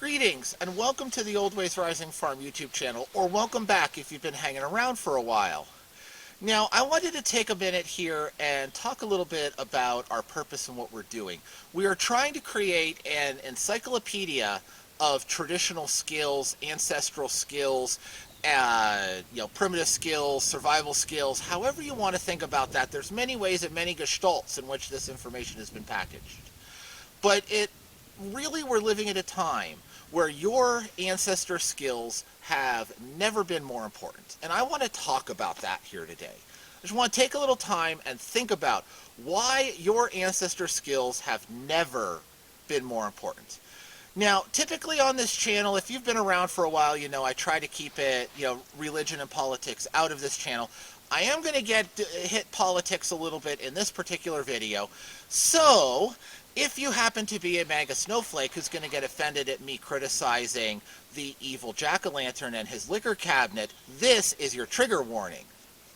Greetings and welcome to the Old Ways Rising Farm YouTube channel, or welcome back if you've been hanging around for a while. Now, I wanted to take a minute here and talk a little bit about our purpose and what we're doing. We are trying to create an encyclopedia of traditional skills, ancestral skills, primitive skills, survival skills, however you want to think about that. There's many ways and many gestalts in which this information has been packaged. But we're living at a time where your ancestor skills have never been more important. And I want to talk about that here today. I just want to take a little time and think about why your ancestor skills have never been more important. Now, typically on this channel, if you've been around for a while, you know I try to keep it, religion and politics out of this channel. I am going to hit politics a little bit in this particular video. So, if you happen to be a MAGA snowflake who's going to get offended at me criticizing the evil jack-o'-lantern and his liquor cabinet, this is your trigger warning.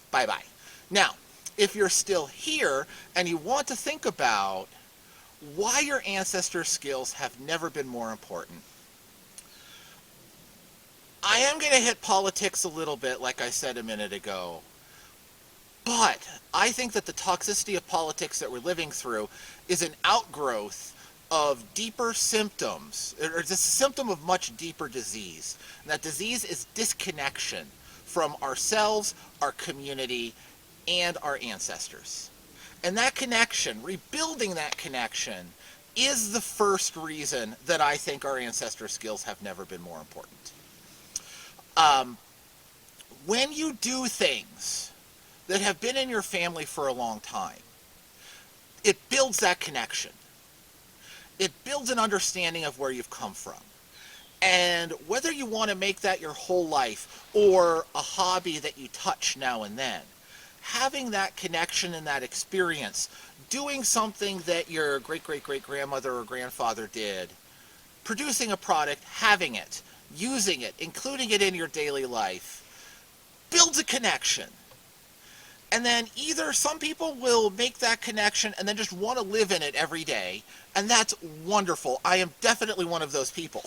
Bye-bye. Now, if you're still here and you want to think about why your ancestor skills have never been more important, I am going to hit politics a little bit, like I said a minute ago. But I think that the toxicity of politics that we're living through is an outgrowth of deeper symptoms, or it's a symptom of much deeper disease. And that disease is disconnection from ourselves, our community, and our ancestors. And that connection, rebuilding that connection, is the first reason that I think our ancestor skills have never been more important. When you do things that have been in your family for a long time, it builds that connection. It builds an understanding of where you've come from. And whether you want to make that your whole life or a hobby that you touch now and then, having that connection and that experience, doing something that your great-great-great-grandmother or grandfather did, producing a product, having it, using it, including it in your daily life, builds a connection. And then either some people will make that connection and then just want to live in it every day, and that's wonderful. I am definitely one of those people,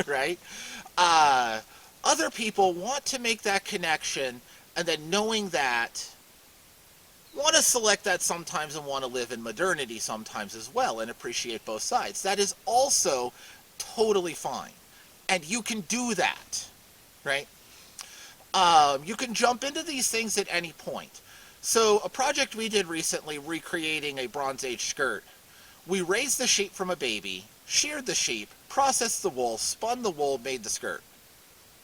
right? Other people want to make that connection, and then knowing that, want to select that sometimes and want to live in modernity sometimes as well and appreciate both sides. That is also totally fine. And you can do that, right? You can jump into these things at any point. So a project we did recently, recreating a Bronze Age skirt, we raised the sheep from a baby, sheared the sheep, processed the wool, spun the wool, made the skirt.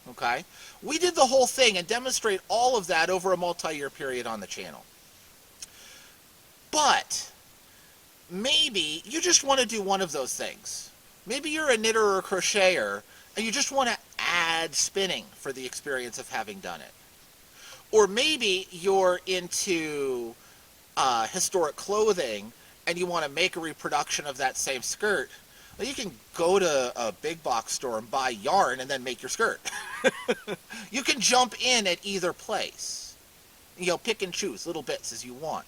Okay? We did the whole thing and demonstrate all of that over a multi-year period on the channel. But maybe you just want to do one of those things. Maybe you're a knitter or a crocheter, and you just want to add spinning for the experience of having done it. Or maybe you're into historic clothing, and you want to make a reproduction of that same skirt. Well, you can go to a big box store and buy yarn and then make your skirt. You can jump in at either place. Pick and choose little bits as you want.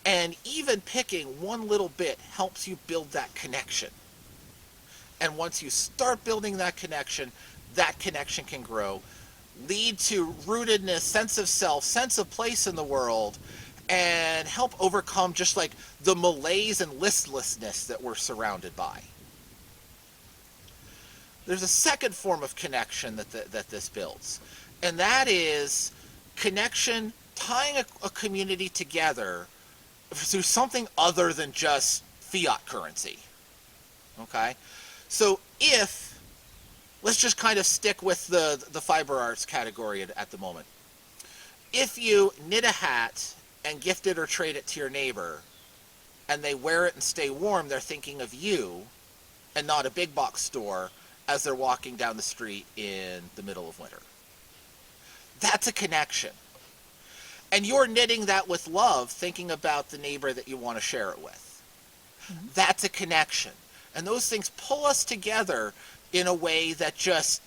And even picking one little bit helps you build that connection. And once you start building that connection can grow, lead to rootedness, sense of self, sense of place in the world, and help overcome just like the malaise and listlessness that we're surrounded by. There's a second form of connection that this builds, and that is connection tying a community together through something other than just fiat currency. Okay? So let's just kind of stick with the fiber arts category at the moment. If you knit a hat and gift it or trade it to your neighbor, and they wear it and stay warm, they're thinking of you and not a big box store as they're walking down the street in the middle of winter. That's a connection. And you're knitting that with love, thinking about the neighbor that you want to share it with. Mm-hmm. That's a connection. And those things pull us together in a way that just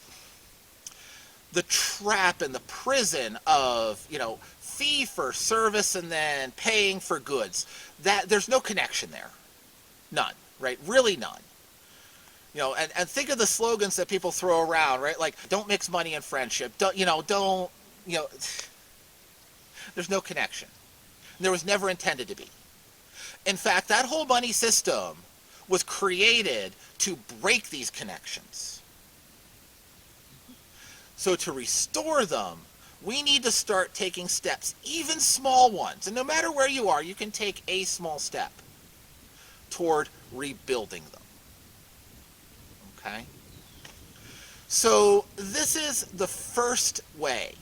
the trap and the prison of, fee for service and then paying for goods, that there's no connection there. None, right? Really none. And think of the slogans that people throw around, right? Like, don't mix money and friendship. Don't, there's no connection. There was never intended to be. In fact, that whole money system was created to break these connections. So to restore them, we need to start taking steps, even small ones. And no matter where you are, you can take a small step toward rebuilding them. Okay? So this is the first way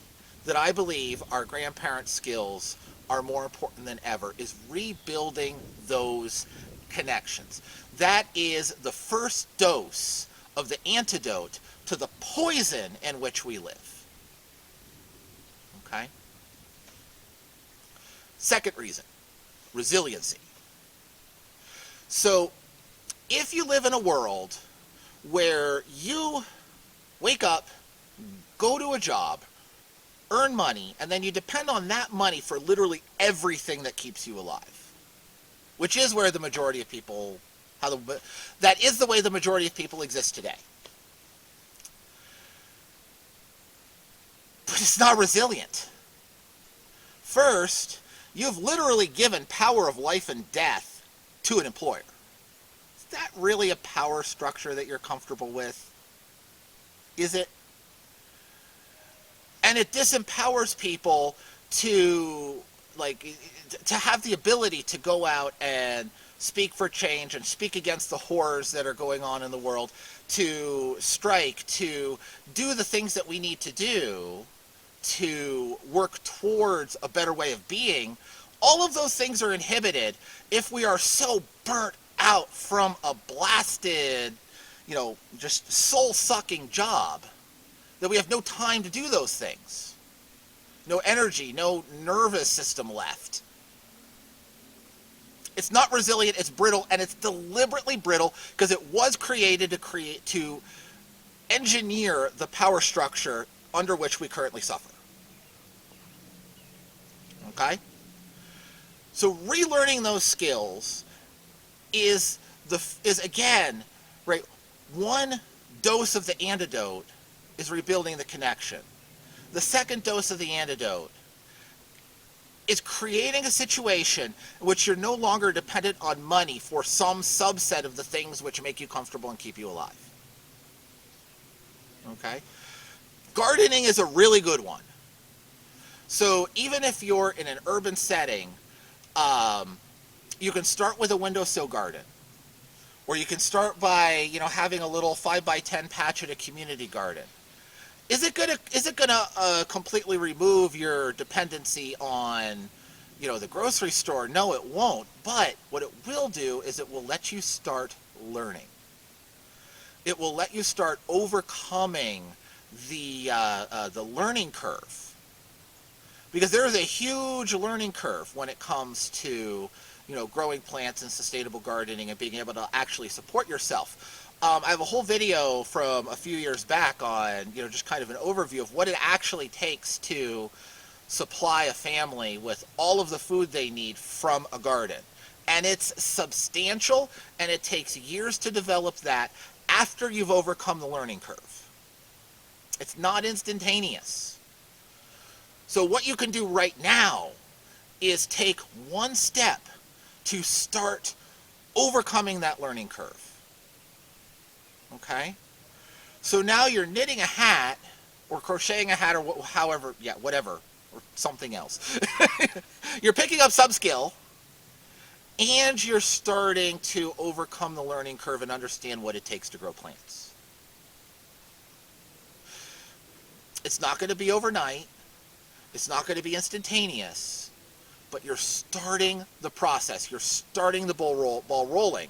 that I believe our grandparent skills are more important than ever, is rebuilding those connections. That is the first dose of the antidote to the poison in which we live. Okay? Second reason, resiliency. So, if you live in a world where you wake up, go to a job, earn money, and then you depend on that money for literally everything that keeps you alive, which is where the majority of people, that is the way the majority of people exist today. But it's not resilient. First, you've literally given power of life and death to an employer. Is that really a power structure that you're comfortable with? Is it? And it disempowers people to have the ability to go out and speak for change and speak against the horrors that are going on in the world, to strike, to do the things that we need to do to work towards a better way of being. All of those things are inhibited if we are so burnt out from a blasted, just soul-sucking job that we have no time to do those things. No energy, no nervous system left. It's not resilient, it's brittle, and it's deliberately brittle because it was created to engineer the power structure under which we currently suffer. Okay? So relearning those skills is again, right, one dose of the antidote is rebuilding the connection. The second dose of the antidote is creating a situation in which you're no longer dependent on money for some subset of the things which make you comfortable and keep you alive. Okay? Gardening is a really good one. So even if you're in an urban setting, you can start with a windowsill garden. Or you can start by, having a little 5x10 patch at a community garden. Is it gonna completely remove your dependency on, the grocery store? No, it won't. But what it will do is it will let you start learning. It will let you start overcoming the learning curve, because there is a huge learning curve when it comes to growing plants and sustainable gardening and being able to actually support yourself. I have a whole video from a few years back on, just kind of an overview of what it actually takes to supply a family with all of the food they need from a garden. And it's substantial, and it takes years to develop that after you've overcome the learning curve. It's not instantaneous. So what you can do right now is take one step to start overcoming that learning curve. Okay? So now you're knitting a hat, or crocheting a hat, or whatever, or something else. You're picking up some skill, and you're starting to overcome the learning curve and understand what it takes to grow plants. It's not going to be overnight. It's not going to be instantaneous, but you're starting the process. You're starting the ball rolling.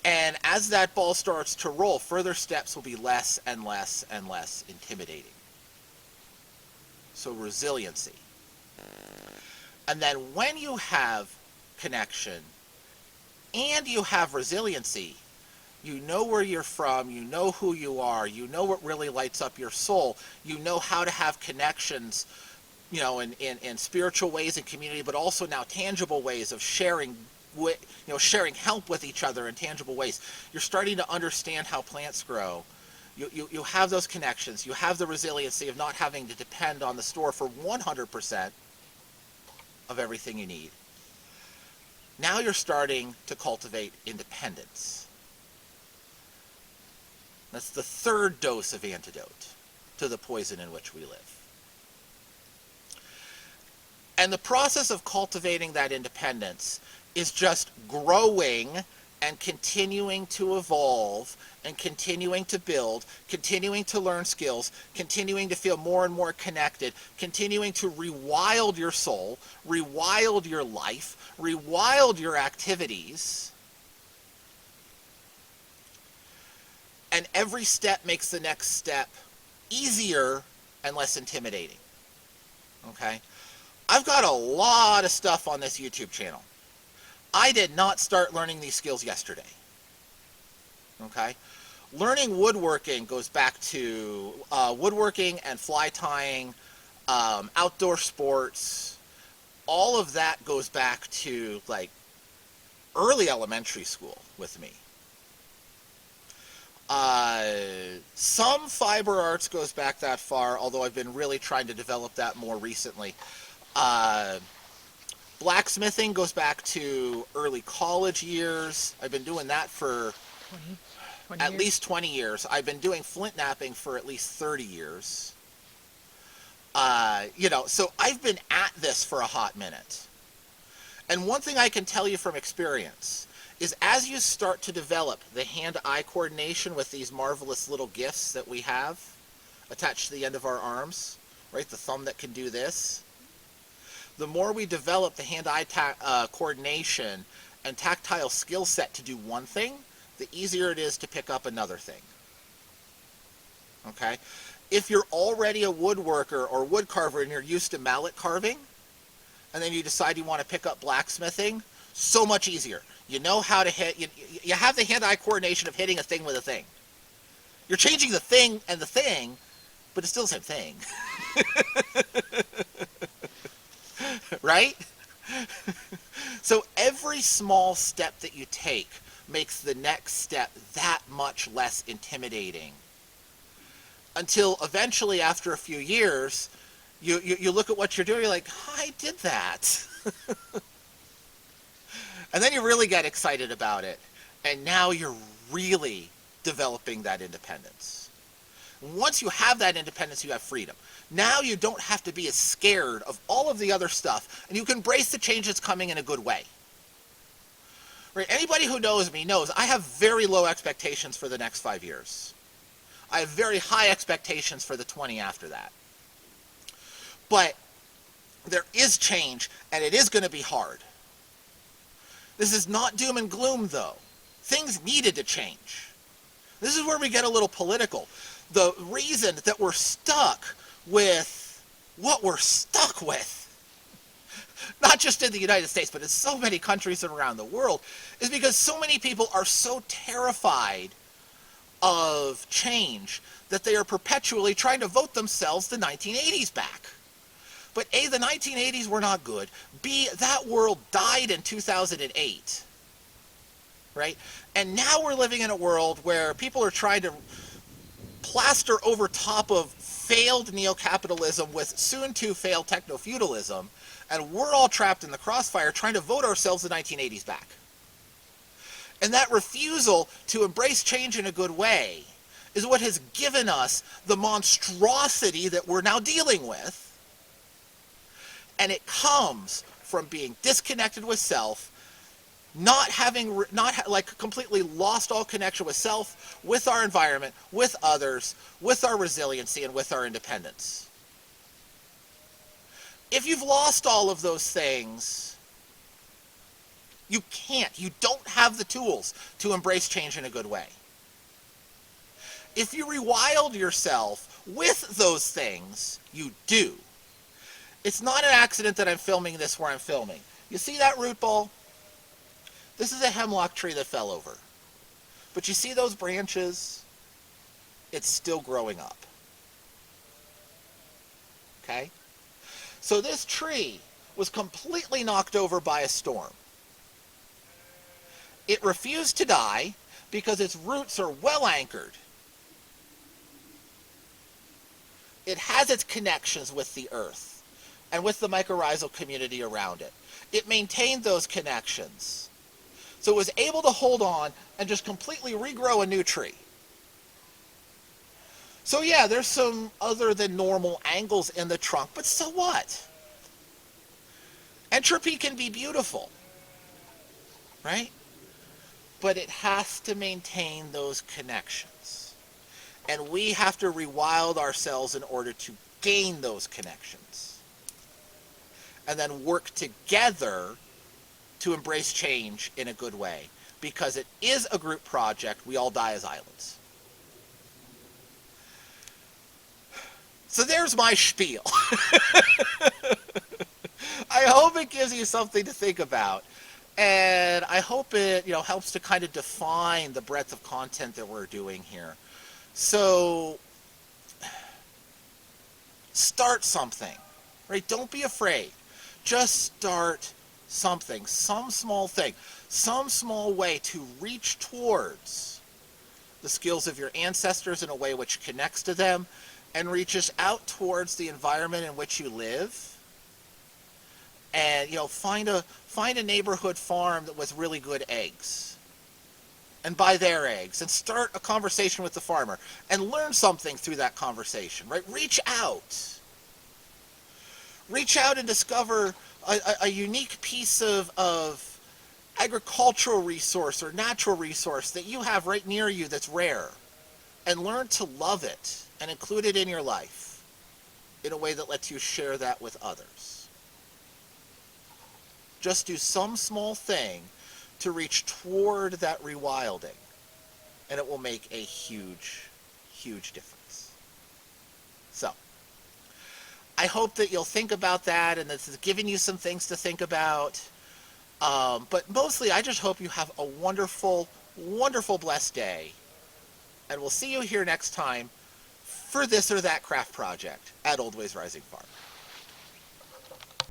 And as that ball starts to roll, further steps will be less and less and less intimidating. So resiliency. And then when you have connection and you have resiliency, you know where you're from, you know who you are, you know what really lights up your soul, you know how to have connections, in spiritual ways and community, but also now tangible ways of sharing sharing help with each other in tangible ways. You're starting to understand how plants grow. You have those connections. You have the resiliency of not having to depend on the store for 100% of everything you need. Now you're starting to cultivate independence. That's the third dose of antidote to the poison in which we live. And the process of cultivating that independence is just growing and continuing to evolve and continuing to build, continuing to learn skills, continuing to feel more and more connected, continuing to rewild your soul, rewild your life, rewild your activities. And every step makes the next step easier and less intimidating. Okay? I've got a lot of stuff on this YouTube channel. I did not start learning these skills yesterday. Okay? Learning woodworking goes back to woodworking and fly tying, outdoor sports. All of that goes back to like early elementary school with me. Some fiber arts goes back that far, although I've been really trying to develop that more recently. Blacksmithing goes back to early college years. I've been doing that for 20 at least 20 years. I've been doing flint knapping for at least 30 years. So I've been at this for a hot minute. And one thing I can tell you from experience is as you start to develop the hand-eye coordination with these marvelous little gifts that we have attached to the end of our arms, right? The thumb that can do this. The more we develop the hand-eye coordination and tactile skill set to do one thing, the easier it is to pick up another thing. Okay? If you're already a woodworker or wood carver and you're used to mallet carving, and then you decide you want to pick up blacksmithing, so much easier. You know how to hit, you have the hand-eye coordination of hitting a thing with a thing. You're changing the thing and the thing, but it's still the same thing. Right? So every small step that you take makes the next step that much less intimidating. Until eventually, after a few years, you look at what you're doing, you're like, I did that. And then you really get excited about it. And now you're really developing that independence. Once you have that independence, you have freedom. Now you don't have to be as scared of all of the other stuff, and you can embrace the change that's coming in a good way. Right? Anybody who knows me knows I have very low expectations for the next 5 years. I have very high expectations for the 20 after that. But there is change, and it is going to be hard. This is not doom and gloom, though. Things needed to change. This is where we get a little political. The reason that we're stuck with what we're stuck with, not just in the United States, but in so many countries around the world, is because so many people are so terrified of change that they are perpetually trying to vote themselves the 1980s back. But A, the 1980s were not good. B, that world died in 2008. Right? And now we're living in a world where people are trying to plaster over top of failed neocapitalism with soon-to-fail techno-feudalism, and we're all trapped in the crossfire trying to vote ourselves the 1980s back. And that refusal to embrace change in a good way is what has given us the monstrosity that we're now dealing with. And it comes from being disconnected with self, completely lost all connection with self, with our environment, with others, with our resiliency, and with our independence. If you've lost all of those things, you don't have the tools to embrace change in a good way. If you rewild yourself with those things, you do. It's not an accident that I'm filming this where I'm filming. You see that root ball? This is a hemlock tree that fell over. But you see those branches? It's still growing up. Okay? So this tree was completely knocked over by a storm. It refused to die because its roots are well anchored. It has its connections with the earth and with the mycorrhizal community around it. It maintained those connections. So it was able to hold on and just completely regrow a new tree. So yeah, there's some other than normal angles in the trunk, but so what? Entropy can be beautiful, right? But it has to maintain those connections. And we have to rewild ourselves in order to gain those connections. And then work together to embrace change in a good way. Because it is a group project, we all die as islands. So there's my spiel. I hope it gives you something to think about. And I hope it, helps to kind of define the breadth of content that we're doing here. So start something, right? Don't be afraid. Just start something, some small thing, some small way to reach towards the skills of your ancestors in a way which connects to them and reaches out towards the environment in which you live. And, find a neighborhood farm that with really good eggs. And buy their eggs. And start a conversation with the farmer. And learn something through that conversation, right? Reach out. Reach out and discover a unique piece of agricultural resource or natural resource that you have right near you that's rare. And learn to love it and include it in your life in a way that lets you share that with others. Just do some small thing to reach toward that rewilding, and it will make a huge, huge difference. So, I hope that you'll think about that, and this is giving you some things to think about. But mostly, I just hope you have a wonderful, wonderful, blessed day. And we'll see you here next time for this or that craft project at Old Ways Rising Farm.